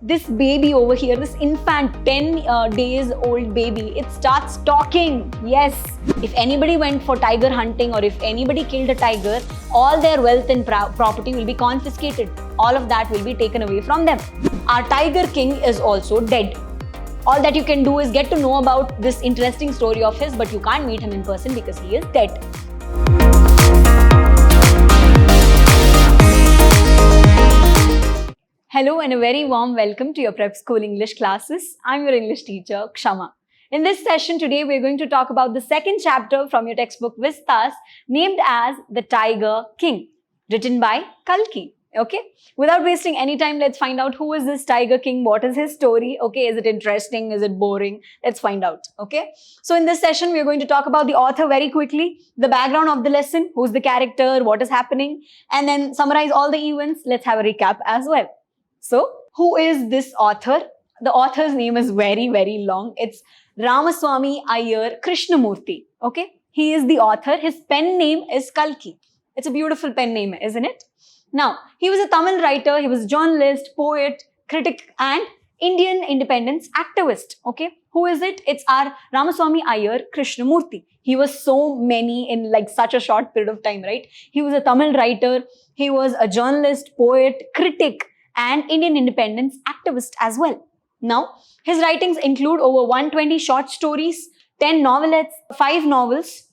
this baby over here, this infant, 10 days old baby, it starts talking. Yes, if anybody went for tiger hunting or if anybody killed a tiger, all their wealth and property will be confiscated. All of that will be taken away from them. Our tiger king is also dead. All that you can do is get to know about this interesting story of his, but you can't meet him in person because he is dead. Hello and a very warm welcome to your prep school English classes. I'm your English teacher, Kshama. In this session today, we're going to talk about the second chapter from your textbook Vistas, named as The Tiger King, written by Kalki. Okay, without wasting any time, let's find out who is this Tiger King, what is his story, okay, is it interesting, is it boring? Let's find out, okay. So in this session, we're going to talk about the author very quickly, the background of the lesson, who's the character, what is happening, and then summarize all the events. Let's have a recap as well. So, who is this author? The author's name is very, very long. It's Ramaswamy Iyer Krishnamurthy. Okay, he is the author. His pen name is Kalki. It's a beautiful pen name, isn't it? Now, he was a Tamil writer. He was a journalist, poet, critic, and Indian independence activist. Okay, who is it? It's our Ramaswamy Iyer Krishnamurthy. He was so many in like such a short period of time, right? He was a Tamil writer. He was a journalist, poet, critic, and Indian independence activist as well. Now, his writings include over 120 short stories, 10 novelettes, 5 novels,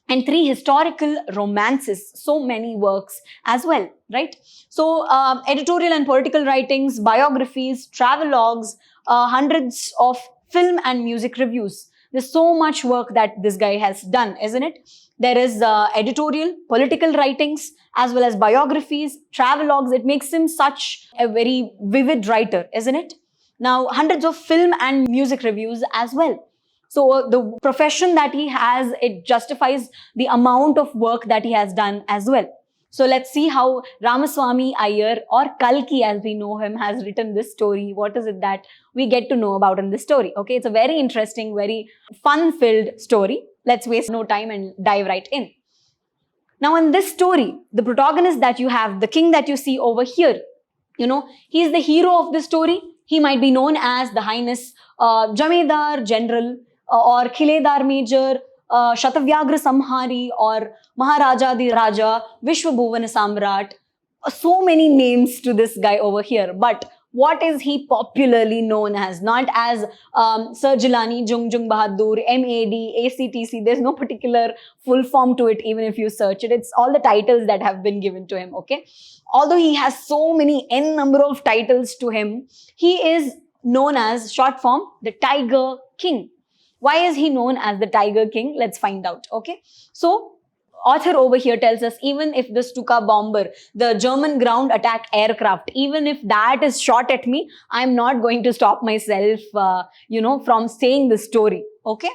and 3 historical romances. So many works as well, right? So, editorial and political writings, biographies, travelogues, hundreds of film and music reviews. There's so much work that this guy has done, isn't it? There is editorial, political writings, as well as biographies, travelogues. It makes him such a very vivid writer, isn't it? Now, hundreds of film and music reviews as well. So, the profession that he has, it justifies the amount of work that he has done as well. So, let's see how Ramaswamy Iyer, or Kalki as we know him, has written this story. What is it that we get to know about in this story? Okay, it's a very interesting, very fun-filled story. Let's waste no time and dive right in. Now, in this story, the protagonist that you have, the king that you see over here, you know, he is the hero of the story. He might be known as the Highness Jamedar General or Khiledar Major, Shatavyagra Samhari or Maharaja the Raja, Vishwabhuvana Samrat. So many names to this guy over here. But what is he popularly known as? Not as Sir Jilani, Jung Jung Bahadur, MAD, ACTC. There's no particular full form to it, even if you search it. It's all the titles that have been given to him, okay? Although he has so many n number of titles to him, he is known as, short form, the Tiger King. Why is he known as the Tiger King? Let's find out, okay? So, author over here tells us, even if the Stuka bomber, the German ground attack aircraft, even if that is shot at me, I'm not going to stop myself, from saying the story, okay?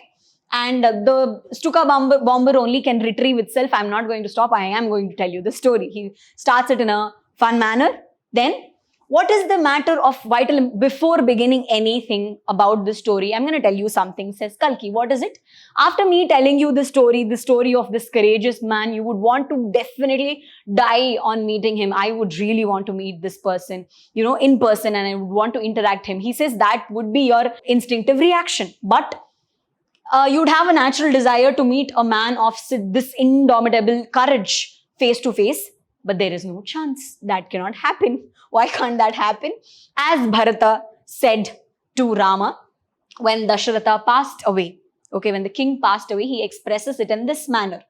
And the Stuka bomber only can retrieve itself. I'm not going to stop. I am going to tell you the story. He starts it in a fun manner. Then, what is the matter of vital? Before beginning anything about the story, I'm going to tell you something, says Kalki. What is it? After me telling you the story of this courageous man, you would want to definitely die on meeting him. I would really want to meet this person, in person, and I would want to interact him. He says that would be your instinctive reaction. But you'd have a natural desire to meet a man of this indomitable courage face to face. But there is no chance. That cannot happen. Why can't that happen? As Bharata said to Rama when Dasharatha passed away. Okay, when the king passed away, he expresses it in this manner.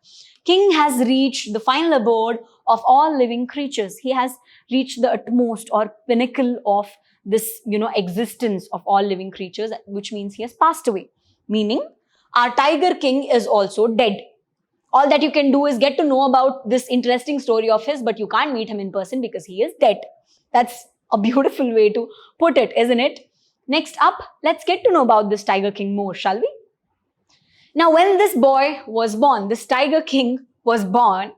King has reached the final abode of all living creatures. He has reached the utmost or pinnacle of this, existence of all living creatures, which means he has passed away. Meaning, our Tiger King is also dead. All that you can do is get to know about this interesting story of his, but you can't meet him in person because he is dead. That's a beautiful way to put it, isn't it? Next up, let's get to know about this Tiger King more, shall we? Now, when this boy was born, this Tiger King was born,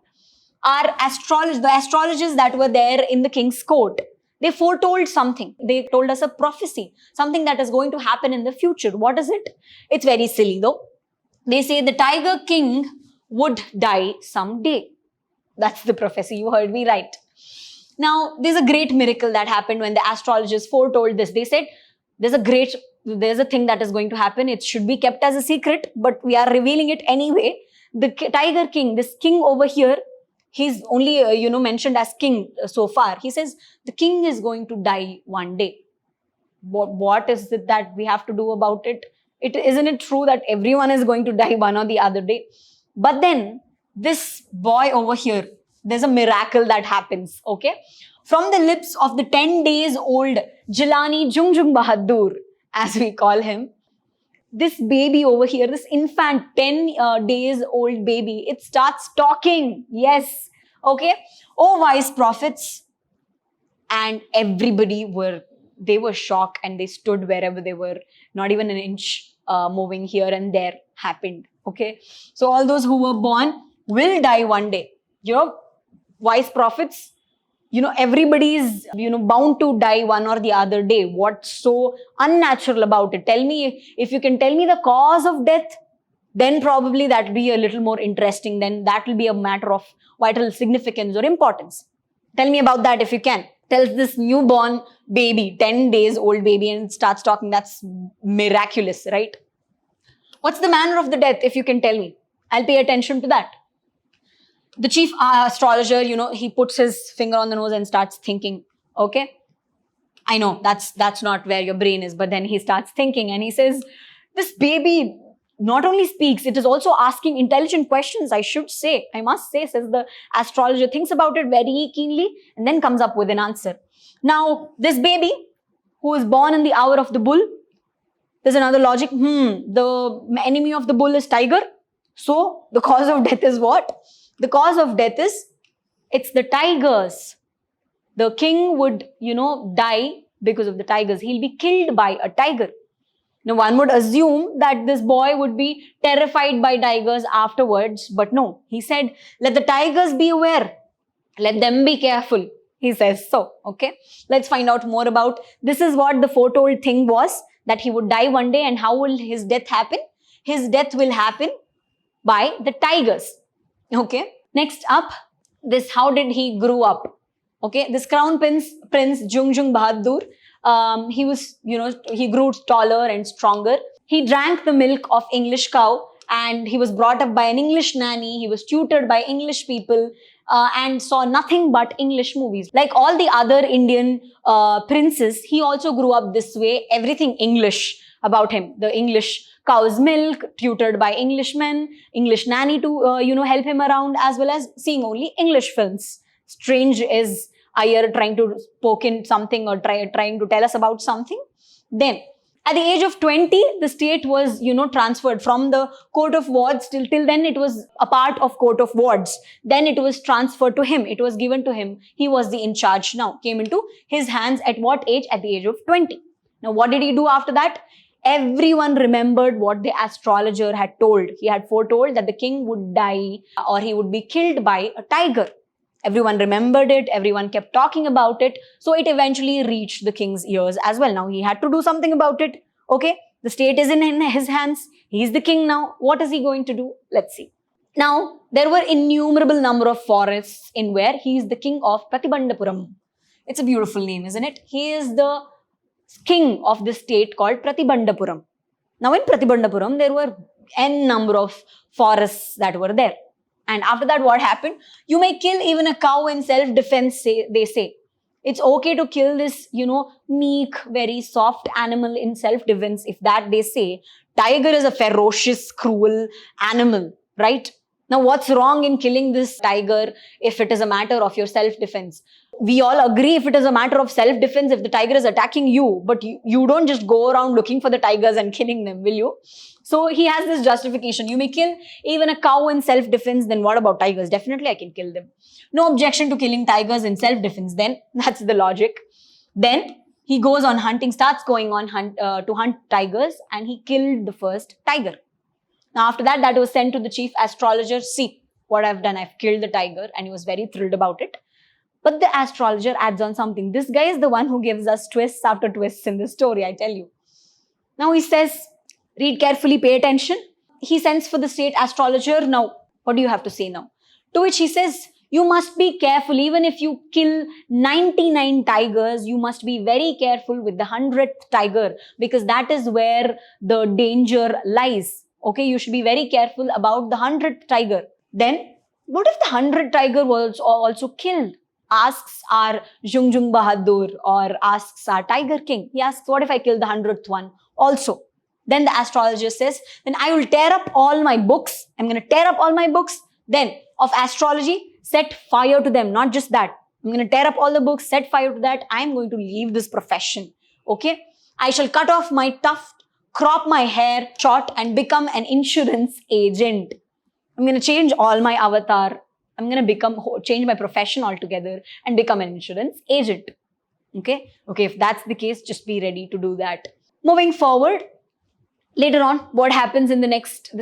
the astrologers that were there in the king's court, they foretold something. They told us a prophecy, something that is going to happen in the future. What is it? It's very silly though. They say the Tiger King would die someday. That's the prophecy. You heard me right. Now, there's a great miracle that happened when the astrologers foretold this. They said, there's a thing that is going to happen. It should be kept as a secret, but we are revealing it anyway. The Tiger King, this king over here, he's only, mentioned as king so far. He says, the king is going to die one day. What is it that we have to do about it? Isn't it true that everyone is going to die one or the other day? But then, this boy over here, there's a miracle that happens, okay? From the lips of the 10 days old Jilani Jungjung Bahadur, as we call him, this baby over here, this infant, 10 days old baby, it starts talking. Yes, okay? Oh, wise prophets. And everybody were shocked and they stood wherever they were. Not even an inch moving here and there happened, okay? So all those who were born will die one day. Wise prophets, everybody is, bound to die one or the other day. What's so unnatural about it? Tell me, if you can tell me the cause of death, then probably that will be a little more interesting. Then that will be a matter of vital significance or importance. Tell me about that if you can. Tells this newborn baby, 10 days old baby, and starts talking. That's miraculous, right? What's the manner of the death, if you can tell me? I'll pay attention to that. The chief astrologer, he puts his finger on the nose and starts thinking, okay? I know that's not where your brain is, but then he starts thinking and he says, this baby not only speaks, it is also asking intelligent questions, I must say, says the astrologer, thinks about it very keenly and then comes up with an answer. Now, this baby who is born in the hour of the bull, there's another logic. The enemy of the bull is tiger. So, the cause of death is what? The cause of death is, it's the tigers. The king would, die because of the tigers. He'll be killed by a tiger. Now, one would assume that this boy would be terrified by tigers afterwards, but no. He said, let the tigers be aware. Let them be careful. He says so, okay? Let's find out more about, this is what the foretold thing was, that he would die one day, and how will his death happen? His death will happen by the tigers. Okay. Next up, how did he grew up? Okay. This crown prince Jungjung Bahadur, he grew taller and stronger. He drank the milk of English cow and he was brought up by an English nanny. He was tutored by English people and saw nothing but English movies. Like all the other Indian princes, he also grew up this way. Everything English about him. The English cow's milk, tutored by Englishmen, English nanny to, help him around, as well as seeing only English films. Strange is Iyer trying to poke in something or trying to tell us about something. Then, at the age of 20, the state was, transferred from the court of wards till then it was a part of court of wards. Then it was transferred to him. It was given to him. He was the in charge now. Came into his hands at what age? At the age of 20. Now, what did he do after that? Everyone remembered what the astrologer had told. He had foretold that the king would die or he would be killed by a tiger. Everyone remembered it. Everyone kept talking about it. So it eventually reached the king's ears as well. Now he had to do something about it. Okay, the state is in his hands. He's the king now. What is he going to do? Let's see. Now, there were innumerable number of forests in where he is the king of Pratibandhapuram. It's a beautiful name, isn't it? He is the king of the state called Pratibandhapuram. Now in Pratibandhapuram, there were n number of forests that were there. And after that, what happened? You may kill even a cow in self-defense, they say. It's okay to kill this, meek, very soft animal in self-defense. If that they say, tiger is a ferocious, cruel animal, right? Now, what's wrong in killing this tiger if it is a matter of your self-defense? We all agree if it is a matter of self-defense, if the tiger is attacking you, but you don't just go around looking for the tigers and killing them, will you? So he has this justification. You may kill even a cow in self-defense, then what about tigers? Definitely I can kill them. No objection to killing tigers in self-defense then. That's the logic. Then he goes on hunting, starts going on to hunt tigers, and he killed the first tiger. Now after that, that was sent to the chief astrologer. See what I've done. I've killed the tiger, and he was very thrilled about it. But the astrologer adds on something. This guy is the one who gives us twists after twists in the story, I tell you. Now he says, read carefully, pay attention. He sends for the state astrologer. Now, what do you have to say now? To which he says, You must be careful. Even if you kill 99 tigers, you must be very careful with the 100th tiger, because that is where the danger lies. Okay, you should be very careful about the 100th tiger. Then, what if the 100th tiger was also killed? Asks our Jungjung Bahadur, or asks our Tiger King. He asks, what if I kill the 100th one also? Then the astrologer says, then I will tear up all my books. I'm going to tear up all my books. Then of astrology, set fire to them. Not just that. I'm going to tear up all the books, set fire to that. I'm going to leave this profession. Okay. I shall cut off my tuft, crop my hair short, and become an insurance agent. I'm going to change all my avatar. I'm going to change my profession altogether and become an insurance agent. Okay. Okay. If that's the case, just be ready to do that. Moving forward, later on, what happens in the next,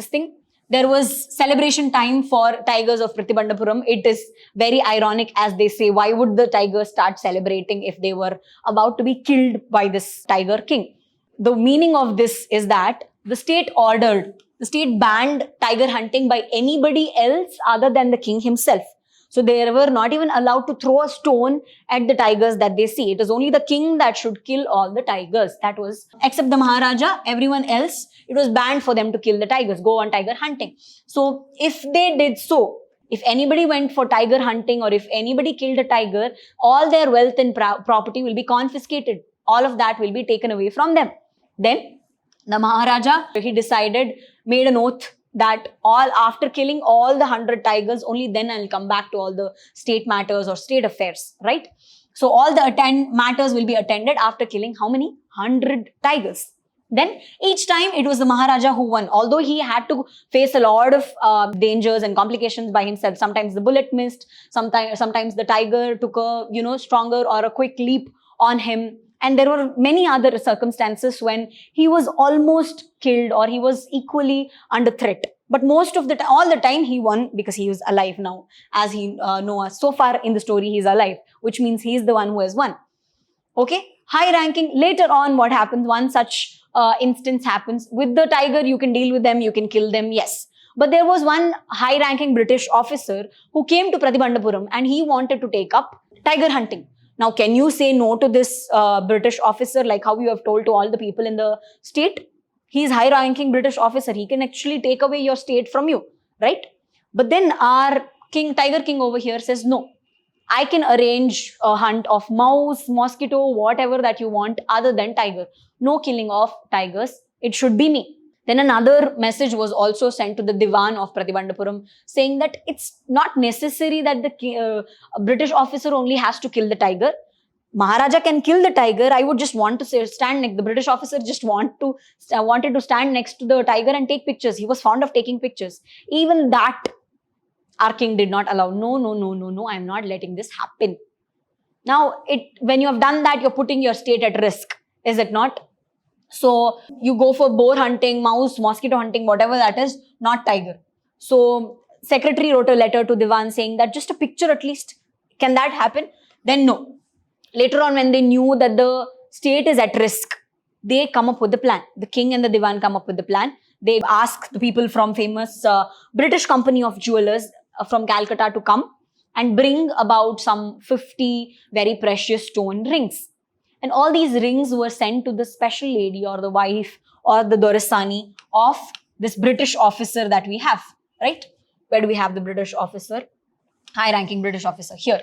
there was celebration time for tigers of Pratibandhapuram. It is very ironic, as they say, why would the tigers start celebrating if they were about to be killed by this tiger king? The meaning of this is that the state banned tiger hunting by anybody else other than the king himself. So they were not even allowed to throw a stone at the tigers that they see. It is only the king that should kill all the tigers. That was, except the Maharaja, everyone else, it was banned for them to kill the tigers, go on tiger hunting. So if they did so, if anybody went for tiger hunting, or if anybody killed a tiger, all their wealth and property will be confiscated. All of that will be taken away from them. Then the Maharaja, he made an oath that after killing all the 100 tigers, only then I'll come back to all the state matters or state affairs, right? So all the matters will be attended after killing how many? 100 tigers. Then each time it was the Maharaja who won, although he had to face a lot of dangers and complications by himself. Sometimes the bullet missed, sometimes the tiger took a stronger or a quick leap on him. And there were many other circumstances when he was almost killed or he was equally under threat. But most of all the time he won, because he was alive now. As he knows, so far in the story, he's alive, which means he's the one who has won. Okay, high ranking. Later on, what happens? One such instance happens. With the tiger, you can deal with them, you can kill them, yes. But there was one high ranking British officer who came to Pratibandhapuram and he wanted to take up tiger hunting. Now, can you say no to this British officer, like how you have told to all the people in the state? He's high-ranking British officer. He can actually take away your state from you, right? But then our Tiger King over here says, no, I can arrange a hunt of mouse, mosquito, whatever that you want other than tiger. No killing of tigers. It should be me. Then another message was also sent to the Diwan of Pratibandhapuram saying that it's not necessary that the British officer only has to kill the tiger. Maharaja can kill the tiger. I would just want to stand next. The British officer just wanted to stand next to the tiger and take pictures. He was fond of taking pictures. Even that our king did not allow. No, I'm not letting this happen. Now, when you have done that, you're putting your state at risk, is it not? So you go for boar hunting, mouse, mosquito hunting, whatever that is, not tiger. So secretary wrote a letter to Diwan saying that just a picture at least. Can that happen? Then no. Later on, when they knew that the state is at risk, they come up with the plan. The king and the Diwan come up with the plan. They ask the people from famous British company of jewelers from Calcutta to come and bring about some 50 very precious stone rings. And all these rings were sent to the special lady or the wife or the Dorasani of this British officer that we have, right? Where do we have the British officer? High-ranking British officer here.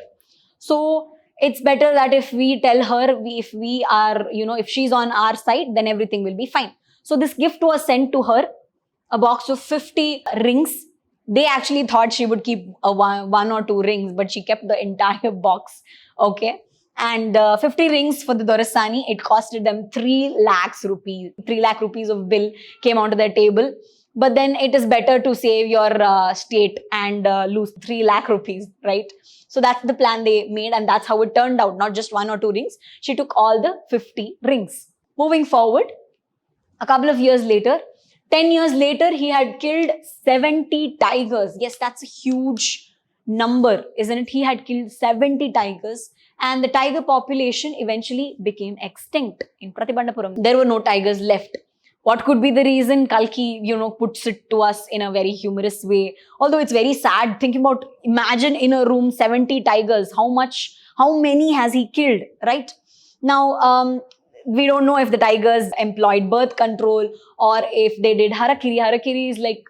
So it's better that if we tell her, if she's on our side, then everything will be fine. So this gift was sent to her, a box of 50 rings. They actually thought she would keep one or two rings, but she kept the entire box, okay? And 50 rings for the Dorasani, it costed them 3 lakhs rupees. 3 lakh rupees of bill came onto their table. But then it is better to save your state and lose 3 lakh rupees, right? So that's the plan they made and that's how it turned out. Not just 1 or 2 rings. She took all the 50 rings. Moving forward, a couple of years later, 10 years later, he had killed 70 tigers. Yes, that's a huge number, isn't it? He had killed 70 tigers. And the tiger population eventually became extinct in Pratibandhapuram. There were no tigers left. What could be the reason? Kalki, puts it to us in a very humorous way. Although it's very sad thinking about, imagine in a room 70 tigers. How many has he killed, right? Now, we don't know if the tigers employed birth control or if they did harakiri. Harakiri is like,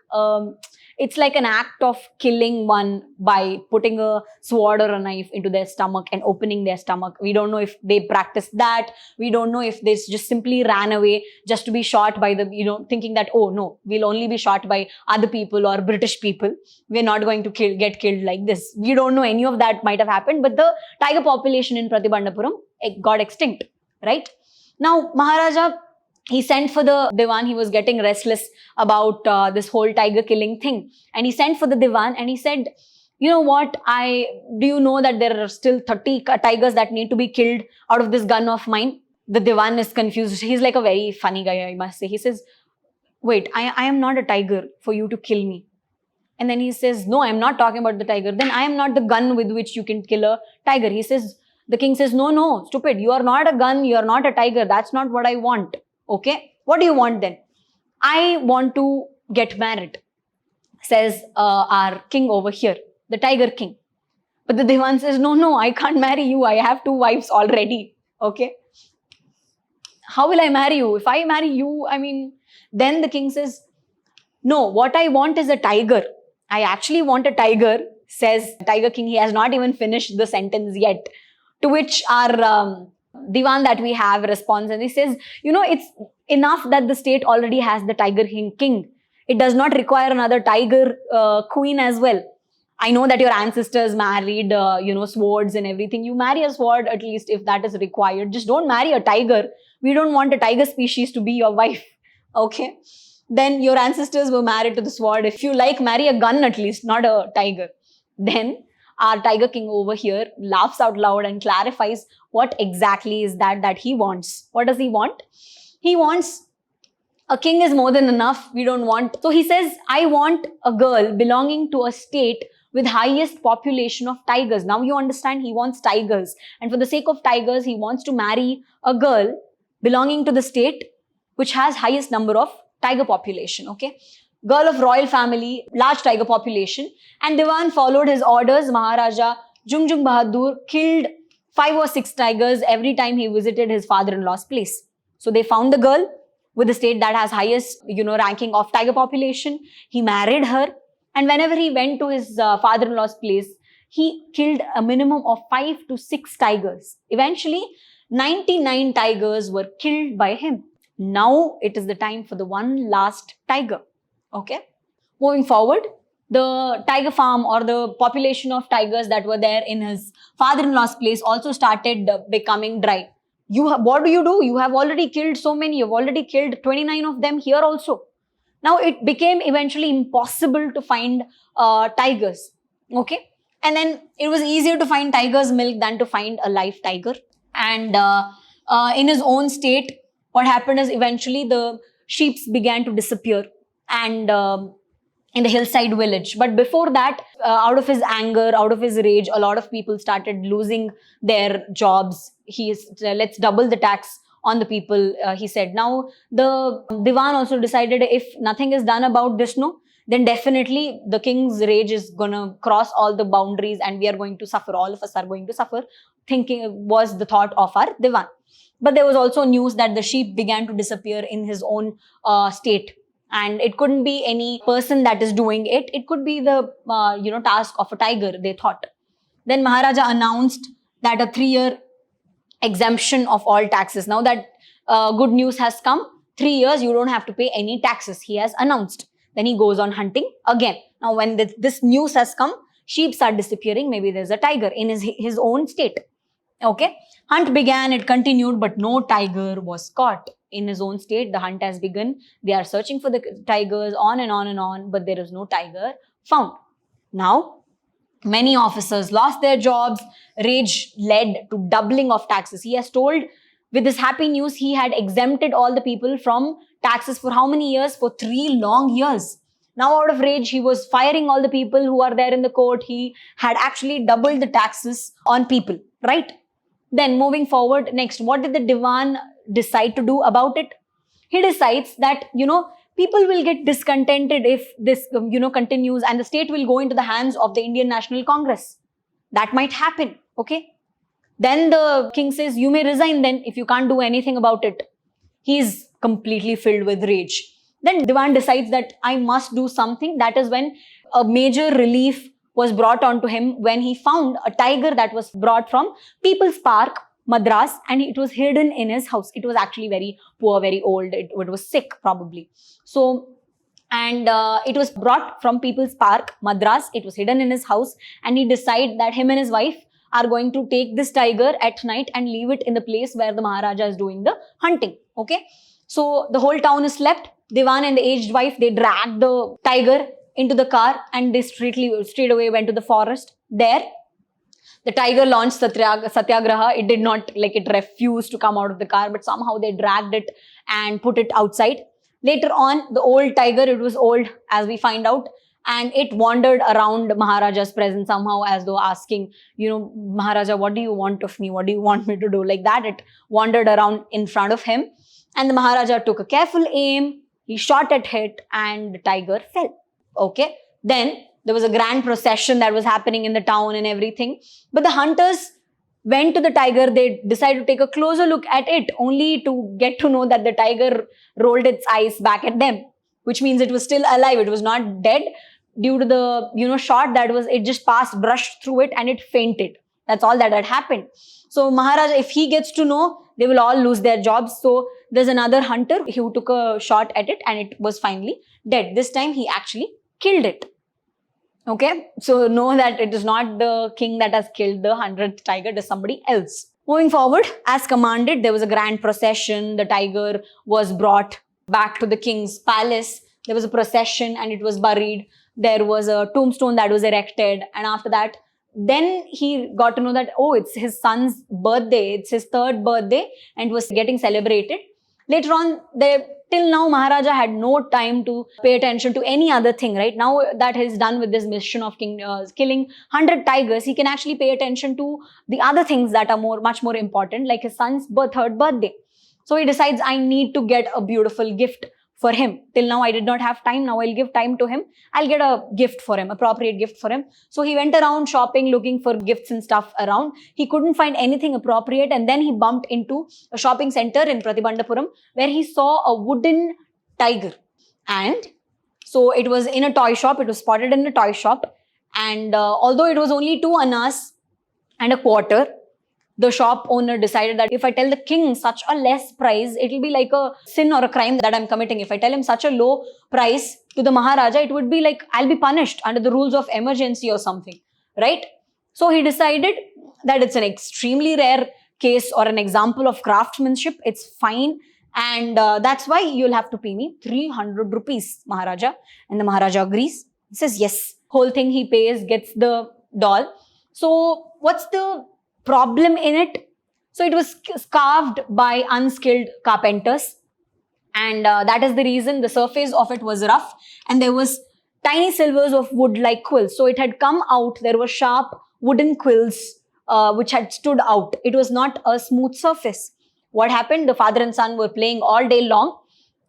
it's like an act of killing one by putting a sword or a knife into their stomach and opening their stomach. We don't know if they practiced that. We don't know if they just simply ran away just to be shot by the, thinking that, oh no, we'll only be shot by other people or British people. We're not going to get killed like this. We don't know any of that might have happened, but the tiger population in Pratibhandapuram got extinct, right? Now, Maharaja, he sent for the Diwan. He was getting restless about this whole tiger killing thing. And he sent for the Diwan and he said, you know what, do you know that there are still 30 tigers that need to be killed out of this gun of mine? The Diwan is confused. He's like a very funny guy, I must say. He says, wait, I am not a tiger for you to kill me. And then he says, no, I'm not talking about the tiger. Then I am not the gun with which you can kill a tiger. The king says, no, stupid. You are not a gun. You are not a tiger. That's not what I want. Okay, what do you want then? I want to get married, says our king over here, the tiger king. But the Diwan says, no, I can't marry you. I have 2 wives already. Okay, how will I marry you? If I marry you, then the king says, no, what I want is a tiger. I actually want a tiger, says Tiger King. He has not even finished the sentence yet. To which our Diwan that we have responds and he says, it's enough that the state already has the tiger king. It does not require another tiger queen as well. I know that your ancestors married, swords and everything. You marry a sword at least if that is required. Just don't marry a tiger. We don't want a tiger species to be your wife. Okay. Then your ancestors were married to the sword. If you like, marry a gun at least, not a tiger. Then our tiger king over here laughs out loud and clarifies what exactly is that he wants. What does he want? He wants a king is more than enough. We don't want. So he says, I want a girl belonging to a state with highest population of tigers. Now you understand, he wants tigers. And for the sake of tigers, he wants to marry a girl belonging to the state which has highest number of tiger population. Okay. Girl of royal family, large tiger population. And Diwan followed his orders. Maharaja Jungjung Bahadur killed 5 or 6 tigers every time he visited his father-in-law's place. So they found the girl with the state that has highest, ranking of tiger population. He married her. And whenever he went to his father-in-law's place, he killed a minimum of 5 to 6 tigers. Eventually, 99 tigers were killed by him. Now it is the time for the one last tiger. Okay. Moving forward, the tiger farm or the population of tigers that were there in his father-in-law's place also started becoming dry. What do? You have already killed so many. You've already killed 29 of them here also. Now it became eventually impossible to find tigers. Okay. And then it was easier to find tiger's milk than to find a live tiger. And in his own state, what happened is eventually the sheep began to disappear. And in the hillside village. But before that, out of his anger, out of his rage, a lot of people started losing their jobs. Let's double the tax on the people, he said. Now, the Diwan also decided if nothing is done about this, then definitely the king's rage is going to cross all the boundaries and we are going to suffer. All of us are going to suffer, was the thought of our Diwan. But there was also news that the sheep began to disappear in his own state. And it couldn't be any person that is doing it. It could be the, task of a tiger, they thought. Then Maharaja announced that a 3-year exemption of all taxes. Now that good news has come, 3 years, you don't have to pay any taxes. He has announced. Then he goes on hunting again. Now when this news has come, sheep are disappearing. Maybe there's a tiger in his own state. Okay. Hunt began, it continued, but no tiger was caught. In his own state, the hunt has begun. They are searching for the tigers on and on and on, but there is no tiger found. Now, many officers lost their jobs. Rage led to doubling of taxes. He has told, with this happy news, he had exempted all the people from taxes for how many years? For 3 long years. Now, out of rage, he was firing all the people who are there in the court. He had actually doubled the taxes on people, right? Then moving forward, next, what did the Diwan decide to do about it? he decides that, people will get discontented if this, continues, and the state will go into the hands of the Indian National Congress. That might happen, okay? Then the king says, you may resign then if you can't do anything about it. He's completely filled with rage. Then Diwan decides that I must do something. That is when a major relief was brought onto him when he found a tiger that was brought from People's Park, Madras, and it was hidden in his house. It was actually very poor, very old. It was sick probably. So, and it was brought from People's Park, Madras. It was hidden in his house, and he decided that him and his wife are going to take this tiger at night and leave it in the place where the Maharaja is doing the hunting. Okay. So the whole town is slept. Diwan and the aged wife, they dragged the tiger into the car and they straight away went to the forest. There, the tiger launched Satyagraha. It did not, it refused to come out of the car, but somehow they dragged it and put it outside. Later on, the old tiger, it was old as we find out, and it wandered around Maharaja's presence somehow as though asking, Maharaja, what do you want of me? What do you want me to do? Like that, it wandered around in front of him. And the Maharaja took a careful aim. He shot at it and the tiger fell. Okay. Then there was a grand procession that was happening in the town and everything. But the hunters went to the tiger. They decided to take a closer look at it, only to get to know that the tiger rolled its eyes back at them, which means it was still alive. It was not dead. Due to the, shot that was, it just brushed through it and it fainted. That's all that had happened. So Maharaja, if he gets to know, they will all lose their jobs. So there's another hunter who took a shot at it and it was finally dead. This time he actually killed it. Okay. So know that it is not the king that has killed the 100th tiger, it is somebody else. Moving forward, as commanded, there was a grand procession. The tiger was brought back to the king's palace. There was a procession and it was buried. There was a tombstone that was erected. And after that, then he got to know that, oh, it's his son's birthday. It's his 3rd birthday and it was getting celebrated. Later on, till now, Maharaja had no time to pay attention to any other thing, right? Now that he's done with this mission of killing 100 tigers, he can actually pay attention to the other things that are much more important, like his son's 3rd birthday. So he decides, I need to get a beautiful gift for him. Till now, I did not have time. Now I'll give time to him. I'll get a gift for him, appropriate gift for him. So he went around shopping, looking for gifts and stuff around. He couldn't find anything appropriate. And then he bumped into a shopping center in Pratibandhapuram where he saw a wooden tiger. And so it was in a toy shop. It was spotted in a toy shop. And although it was only 2 annas and a quarter, the shop owner decided that if I tell the king such a less price, it will be like a sin or a crime that I'm committing. If I tell him such a low price to the Maharaja, it would be like I'll be punished under the rules of emergency or something, right? So he decided that it's an extremely rare case or an example of craftsmanship. It's fine. And that's why you'll have to pay me 300 rupees, Maharaja. And the Maharaja agrees. He says, yes. Whole thing he pays, gets the doll. So what's the problem in it? So it was carved by unskilled carpenters, and that is the reason the surface of it was rough and there was tiny silvers of wood like quills. So it had come out, there were sharp wooden quills which had stood out. It was not a smooth surface. What happened? The father and son were playing all day long,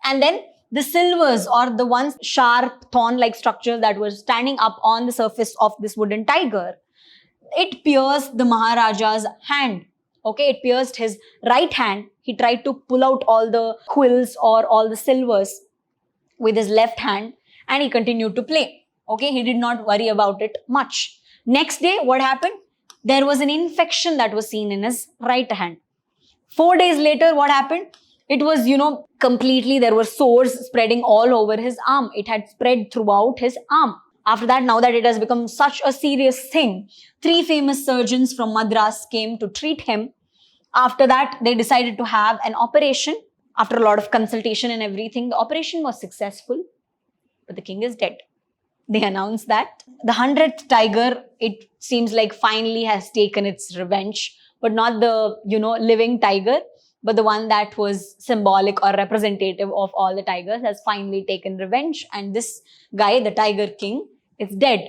and then the silvers, or the ones sharp thorn-like structures that were standing up on the surface of this wooden tiger, it pierced the Maharaja's hand. Okay, it pierced his right hand. He tried to pull out all the quills or all the silvers with his left hand and he continued to play. Okay, he did not worry about it much. Next day, what happened? There was an infection that was seen in his right hand. 4 days later, what happened? It was, completely, there were sores spreading all over his arm. It had spread throughout his arm. After that, now that it has become such a serious thing, 3 famous surgeons from Madras came to treat him. After that, they decided to have an operation. After a lot of consultation and everything, the operation was successful, but the king is dead. They announced that the 100th tiger, it seems like finally has taken its revenge, but not the, living tiger, but the one that was symbolic or representative of all the tigers has finally taken revenge. And this guy, the Tiger King, is dead.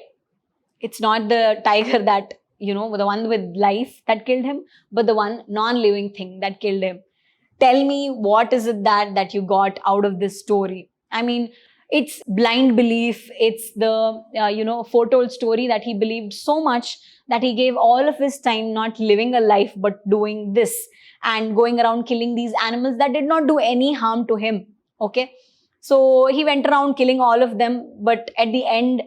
It's not the tiger that, the one with life that killed him, but the one non-living thing that killed him. tell me what is it that you got out of this story. I mean, it's blind belief. It's the foretold story that he believed so much that he gave all of his time not living a life but doing this and going around killing these animals that did not do any harm to him. Okay, so he went around killing all of them, but at the end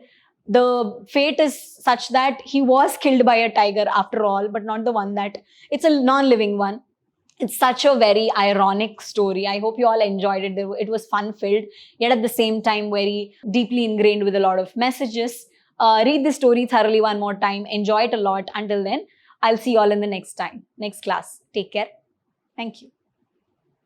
the fate is such that he was killed by a tiger after all, but not the one that, it's a non-living one. It's such a very ironic story. I hope you all enjoyed it. It was fun-filled, yet at the same time very deeply ingrained with a lot of messages. Read the story thoroughly one more time. Enjoy it a lot. Until then, I'll see you all in the next class. Take care. Thank you.